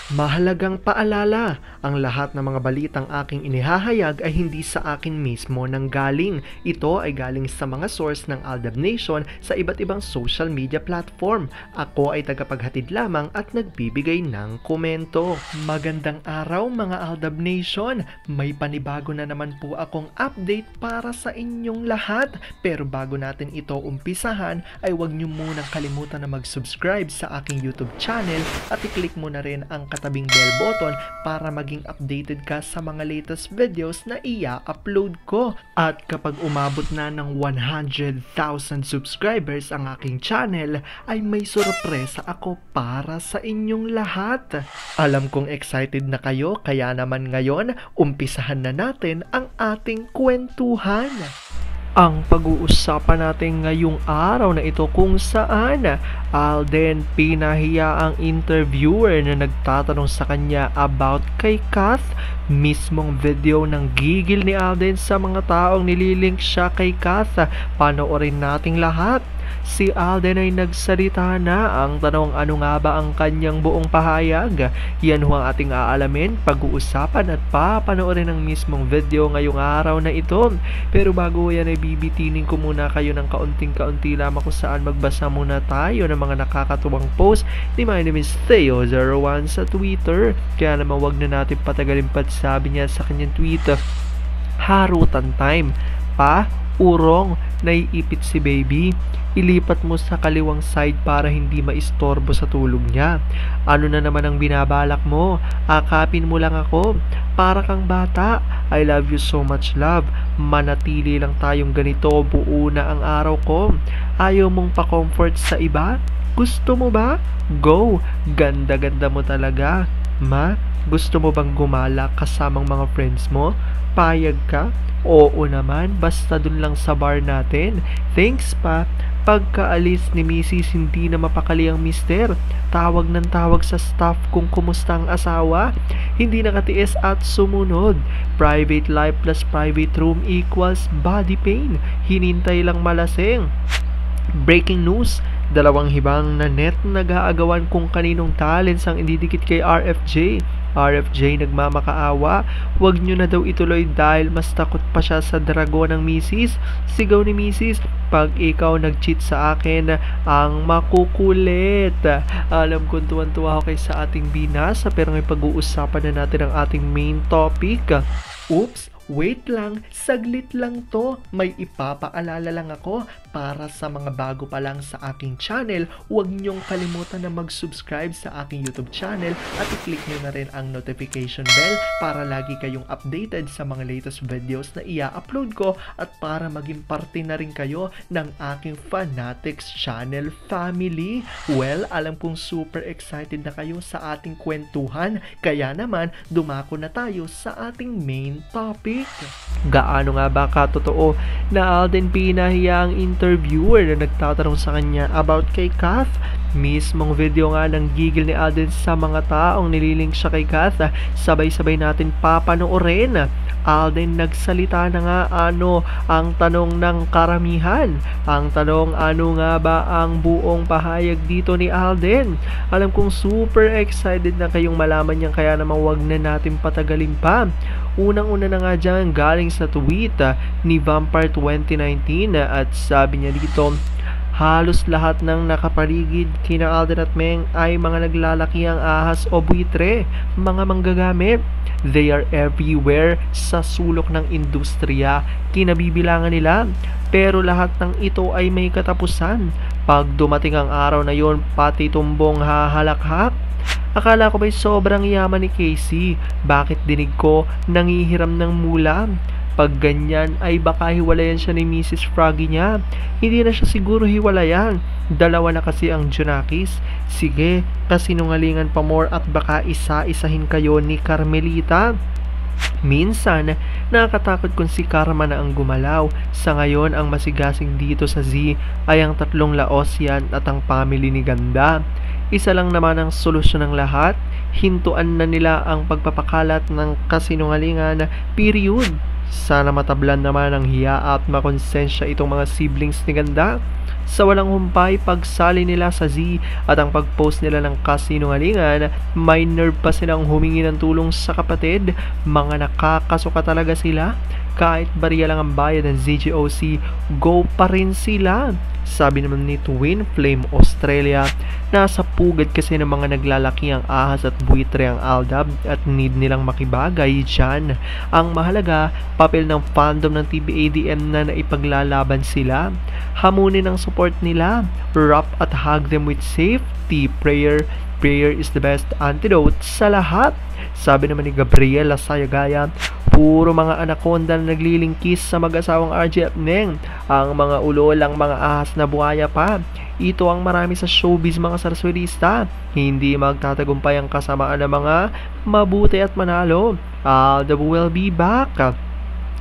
Mahalagang paalala, ang lahat ng mga balitang aking inihahayag ay hindi sa akin mismo nanggaling. Ito ay galing sa mga source ng Aldab Nation sa iba't ibang social media platform. Ako ay tagapaghatid lamang at nagbibigay ng komento. Magandang araw mga Aldab Nation! May panibago na naman po akong update para sa inyong lahat. Pero bago natin ito umpisahan ay huwag niyo munang kalimutan na mag-subscribe sa aking YouTube channel at i-click mo na rin ang katabing bell button para maging updated ka sa mga latest videos na i-upload ko. At kapag umabot na ng 100,000 subscribers ang aking channel, ay may sorpresa ako para sa inyong lahat. Alam kong excited na kayo, kaya naman ngayon, umpisahan na natin ang ating kwentuhan. Ang pag-uusapan natin ngayong araw na ito kung saan Alden pinahiya ang interviewer na nagtatanong sa kanya about kay Kath. Mismong video ng gigil ni Alden sa mga taong nililink siya kay Kath. Panoorin nating lahat. Si Alden ay nagsalita na. Ang tanong, ano nga ba ang kanyang buong pahayag? Yan ho ang ating aalamin, pag-uusapan at papanoorin ang mismong video ngayong araw na ito. Pero bago yan ay bibitinin ko muna kayo ng kaunting-kaunti lamang kung saan magbasa muna tayo ng mga nakakatuwang post ni My Name is Theo01 sa Twitter. Kaya naman wag na natin patagalin pa, sabi niya sa kanyang tweet, harutan time pa, urong, naiipit si baby. Ilipat mo sa kaliwang side para hindi maistorbo sa tulog niya. Ano na naman ang binabalak mo? Akapin mo lang ako. Para kang bata. I love you so much, love. Manatili lang tayong ganito. Buo na ang araw ko. Ayaw mong pa-comfort sa iba? Gusto mo ba? Go! Ganda-ganda mo talaga. Ma, gusto mo bang gumala kasamang mga friends mo? Payag ka? Oo naman, basta dun lang sa bar natin. Thanks pa. Pagkaalis ni Mrs. hindi na mapakali ang mister. Tawag ng tawag sa staff kung kumusta ang asawa. Hindi nakatiis at sumunod. Private life plus private room equals body pain. Hinintay lang malasing. Breaking news, dalawang hibang na net nag-aagawan kung kaninong talents ang ididikit kay RFJ. RFJ nagmamakaawa, wag nyo na daw ituloy dahil mas takot pa siya sa dragon ng misis. Sigaw ni misis, pag ikaw nag-cheat sa akin, ang makukulit. Alam kong tuwan-tuwa ako kay sa ating binasa, pero may pag-uusapan na natin ang ating main topic. Oops! Wait lang, saglit lang to. May ipapaalala lang ako para sa mga bago pa lang sa aking channel. Huwag niyong kalimutan na mag-subscribe sa aking YouTube channel at i-click niyo na rin ang notification bell para lagi kayong updated sa mga latest videos na i-upload ko at para maging parte na rin kayo ng aking Fanatics channel family. Well, alam kong super excited na kayo sa ating kwentuhan, kaya naman dumako na tayo sa ating main topic. Gaano nga ba katotoo na Alden pinahiya ang interviewer na nagtatanong sa kanya about kay Kath? Mismong video nga ng gigil ni Alden sa mga taong nililink siya kay Kath. Sabay-sabay natin papanoorin. Alden nagsalita na nga, ano ang tanong ng karamihan? Ang tanong, ano nga ba ang buong pahayag dito ni Alden? Alam kong super excited na kayong malaman yan, kaya naman wag na natin patagalin pa. Unang-una na nga dyan, galing sa tweet ni Vampire 2019 at sabi niya dito, halos lahat ng nakapaligid kina Alden at Meng ay mga naglalakihang ahas o buitre, mga manggagamit. They are everywhere sa sulok ng industriya, kinabibilangan nila. Pero lahat ng ito ay may katapusan. Pag dumating ang araw na yon, pati tumbong hahalakhak. Akala ko ba'y sobrang yaman ni Casey? Bakit dinig ko nangihiram ng mula? Pag ganyan ay baka hiwalayan siya ni Mrs. Froggy niya. Hindi na siya siguro hiwalayan. Dalawa na kasi ang Junakis. Sige, kasinungalingan pa more at baka isa-isahin kayo ni Carmelita. Minsan, nakakatakot kung si Karma na ang gumalaw. Sa ngayon, ang masigasing dito sa Z ay ang tatlong Laosian at ang family ni Ganda. Isa lang naman ang solusyon ng lahat. Hintuan na nila ang pagpapakalat ng kasinungalingan, period. Sana matablan naman ng hiya at makonsensya itong mga siblings ni Ganda. sa walang humpay pagsali nila sa Z at ang pag-post nila ng kasinungalingan, may nerve pa silang humingi ng tulong sa kapatid. Mga nakakasuka talaga sila. Kahit bariya lang ang bayad ng ZGOC, go pa rin sila. Sabi naman ni Twin Flame Australia, nasa pugad kasi ng mga naglalaki ang ahas at buitre ang Aldab at need nilang makibagay dyan. Ang mahalaga, papel ng fandom ng TBADM na naipaglalaban sila. Hamunin ang support nila, wrap at hug them with safety. Prayer is the best antidote sa lahat. Sabi naman ni Gabriela Sayagaya, puro mga anaconda na naglilingkis sa mag-asawang RJ at Neng. Ang mga ulol ang mga ahas na buhaya pa. Ito ang marami sa showbiz mga sarswelista. Hindi magtatagumpay ang kasamaan ng mga mabuti at manalo. Aldab will be back.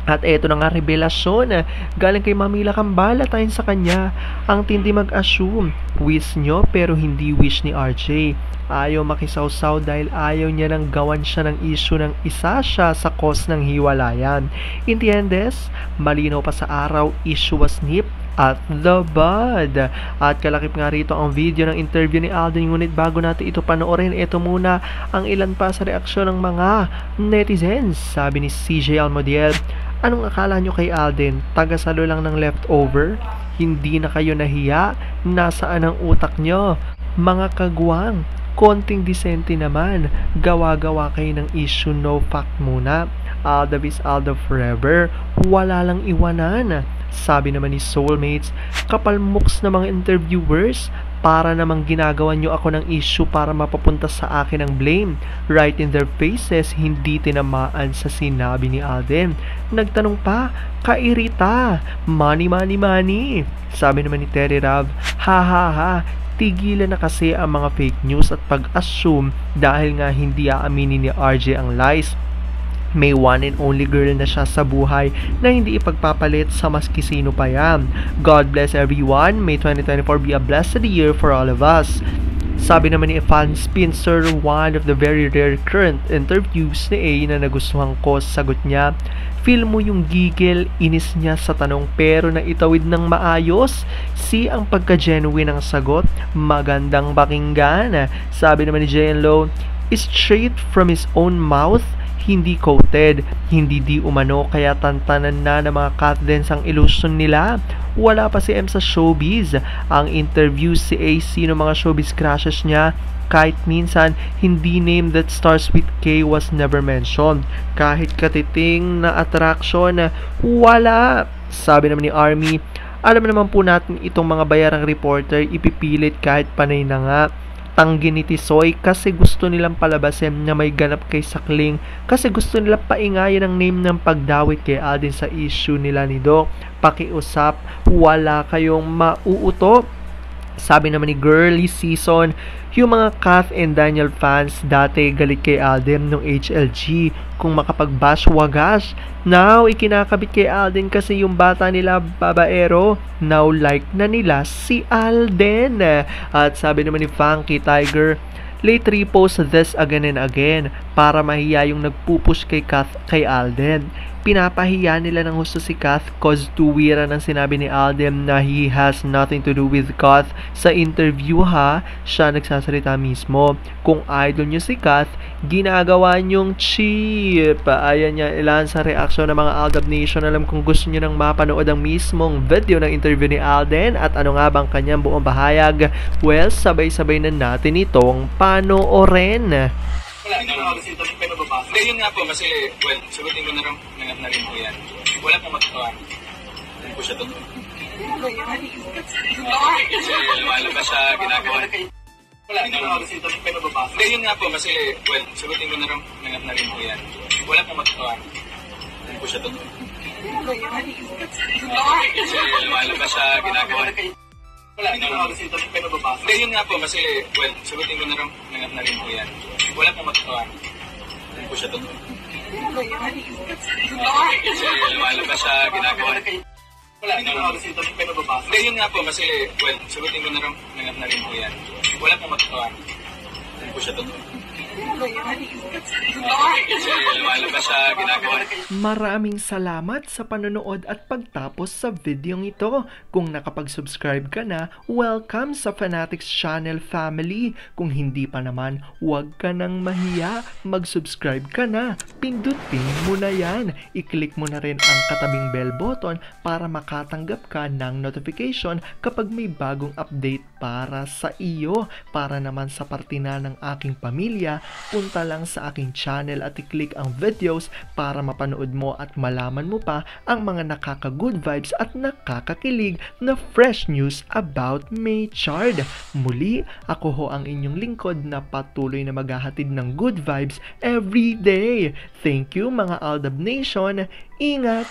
At eto na nga revelasyon, galing kay Mamila Kambala tayo sa kanya. Ang tindi mag-assume, wish nyo pero hindi wish ni RJ. Ayaw makisawsaw dahil ayaw niya nang gawan siya ng issue ng isa siya sa cause ng hiwalayan. Entiendes? Malinaw pa sa araw, issue was nipped at the bud. At kalakip nga rito ang video ng interview ni Alden, ngunit bago natin ito panoorin, ito muna ang ilan pa sa reaksyon ng mga netizens. Sabi ni CJ Almodiel, anong akala nyo kay Alden? Tagasalo lang ng leftover? Hindi na kayo nahiya? Nasaan ang utak nyo? Mga kagwang, konting disente naman. Gawa-gawa kayo ng issue, no fact muna. Aldab is Aldab forever. Wala lang iwanan. Sabi naman ni Soulmates, kapal mooks na mga interviewers, para namang ginagawa nyo ako ng issue para mapapunta sa akin ang blame. Right in their faces, hindi tinamaan sa sinabi ni Alden. Nagtanong pa, kairita, money, money, money. Sabi naman ni Terry Rav, ha ha ha, tigilan na kasi ang mga fake news at pag-assume dahil nga hindi aaminin ni RJ ang lies. May one and only girl na siya sa buhay na hindi ipagpapalit sa maski sino pa yan. God bless everyone. May 2024 be a blessed year for all of us. Sabi naman ni Fan Spencer, one of the very rare current interviews ni A na nagustuhan ko, sagot niya, feel mo yung gigil, inis niya sa tanong pero naitawid ng maayos. Si ang pagka-genuine ng sagot, magandang pakinggan. Sabi naman ni Jane Lowe, straight from his own mouth, hindi quoted, hindi di umano, kaya tantanan na ng mga Kathdens ang illusion nila. Wala pa si M sa showbiz. Ang interview si AC ng mga showbiz crushes niya, kahit minsan hindi name that starts with K was never mentioned. Kahit katiting na attraction, wala. Sabi naman ni Army, alam naman po natin itong mga bayarang reporter ipipilit kahit panay na nga. Tanggi ni Tisoy kasi gusto nilang palabasin na may ganap kay Sakling, kasi gusto nilang paingayan ang name ng pagdawit kay Alden sa issue nila ni Doc. Pakiusap, wala kayong mauuto. Sabi naman ni Girly Season, yung mga Kath and Daniel fans dati galit kay Alden nung HLG kung makapag-bash wagas. Now, ikinakabit kay Alden kasi yung bata nila babaero. Now, like na nila si Alden. At sabi naman ni Funky Tiger, late repost this again and again para mahiya yung nagpupush kay Kath kay Alden. Pinapahiya nila ng husto si Kath cause tuwira ng sinabi ni Alden na he has nothing to do with Kath. Sa interview ha, siya nagsasalita mismo. Kung idol nyo si Kath, ginagawa nyong cheap. Ayan niya ilan sa reaksyon ng mga Aldab Nation. Alam kung gusto nyo nang mapanood ang mismong video ng interview ni Alden at ano nga bang kanyang buong bahayag, well, sabay-sabay na natin itong panoorin. Wala, hindi naman ako dito, pero babasa. Hindi, yun nga po, kasi, well, sagutin ko na rin po yan. Wala pong matutuwa. Hindi po siya totoo. Kasi lumalabas siya, ginagawa. Wala, hindi naman ako dito, pero babasa. Hindi, yun nga po, kasi, well, sagutin ko na rin po yan. Wala pong matutuwa. Hindi po siya totoo. Kasi lumalabas siya, ginagawa. Wala, hindi naman ako dito, pero babasa. Hindi, yun nga po, kasi, well, sagutin ko na rin po yan. Wala pong matutuwa. Hindi po siya totoo. Kasi lumalabas siya, ginagawa. Wala, hindi naman ako dito, pero babasa. Hindi, yun nga po, kasi, well, sagutin ko na rin po yan. Wala pong matutuwa. Hindi po siya totoo. Kasi lumalabas sa ginagawa. Maraming salamat sa panonood at pagtapos sa videong ito. Kung nakapag-subscribe ka na, welcome sa Fanatics Channel family. Kung hindi pa naman, huwag ka nang mahiya. Mag-subscribe ka na. Pindutin mo na yan. I-click mo na rin ang katabing bell button para makatanggap ka ng notification kapag may bagong update para sa iyo. Para naman sa parte na ng aking pamilya, punta lang sa aking channel at i-click ang videos para mapanood mo at malaman mo pa ang mga nakaka-good vibes at nakakakilig na fresh news about Maychard. Muli, ako ho ang inyong lingkod na patuloy na maghahatid ng good vibes every day. Thank you mga Aldab Nation. Ingat!